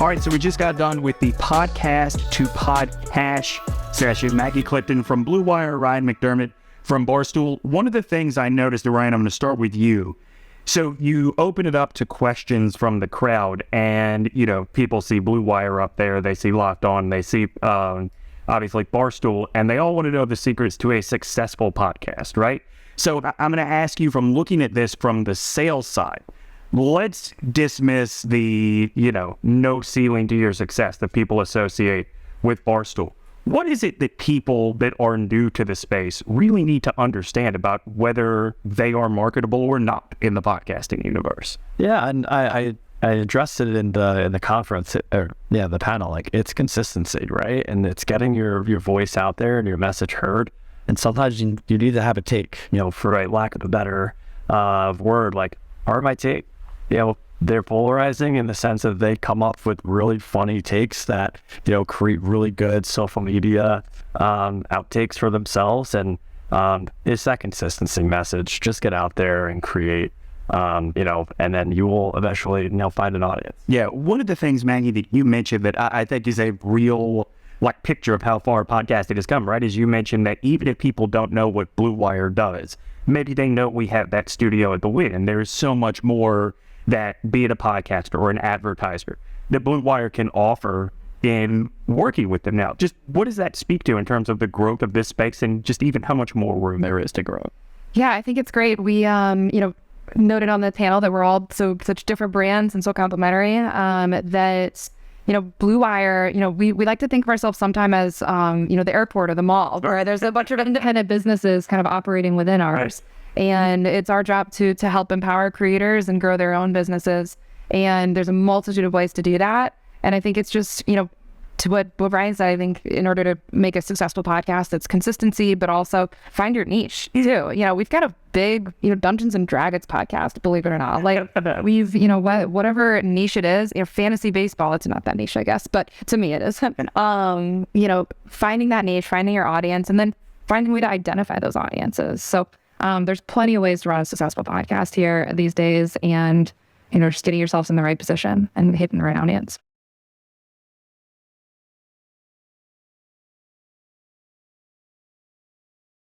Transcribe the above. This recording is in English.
All right, so we just got done with the podcast to podcash session. Maggie Clifton from Blue Wire, Ryan McDermott from Barstool. One of the things I noticed, Ryan, I'm going to start with you. So you open it up to questions from the crowd, and, you know, people see Blue Wire up there, they see Locked On, they see, obviously, Barstool, and they all want to know the secrets to a successful podcast, right? So I'm going to ask you, from looking at this from the sales side, let's dismiss the, no ceiling to your success that people associate with Barstool. What is it that people that are new to the space really need to understand about whether they are marketable or not in the podcasting universe? Yeah, and I addressed it in the conference, the panel. Like, it's consistency, right? And it's getting your voice out there and your message heard. And sometimes you need to have a take, for lack of a better word, like, part of my take. They're polarizing in the sense that they come up with really funny takes that, create really good social media outtakes for themselves. And it's that consistency message. Just get out there and create, and then you will eventually, find an audience. Yeah. One of the things, Maggie, that you mentioned that I think is a real picture of how far podcasting has come, right? Is you mentioned that even if people don't know what Blue Wire does, maybe they know we have that studio at the Win, and there's so much more that, be it a podcaster or an advertiser, that Blue Wire can offer in working with them now. Just what does that speak to in terms of the growth of this space and just even how much more room there is to grow? Yeah, I think it's great. We, noted on the panel that we're all such different brands and so complementary, that, Blue Wire, we like to think of ourselves sometime as, the airport or the mall, where there's a bunch of independent businesses kind of operating within ours. Right. And it's our job to help empower creators and grow their own businesses. And there's a multitude of ways to do that. And I think it's just, to what Ryan said, I think in order to make a successful podcast, it's consistency, but also find your niche too. We've got a big, Dungeons and Dragons podcast, believe it or not. We've, whatever niche it is, fantasy baseball, it's not that niche, I guess, but to me it is. Finding that niche, finding your audience, and then finding a way to identify those audiences. So there's plenty of ways to run a successful podcast here these days, and, just getting yourself in the right position and hitting the right audience.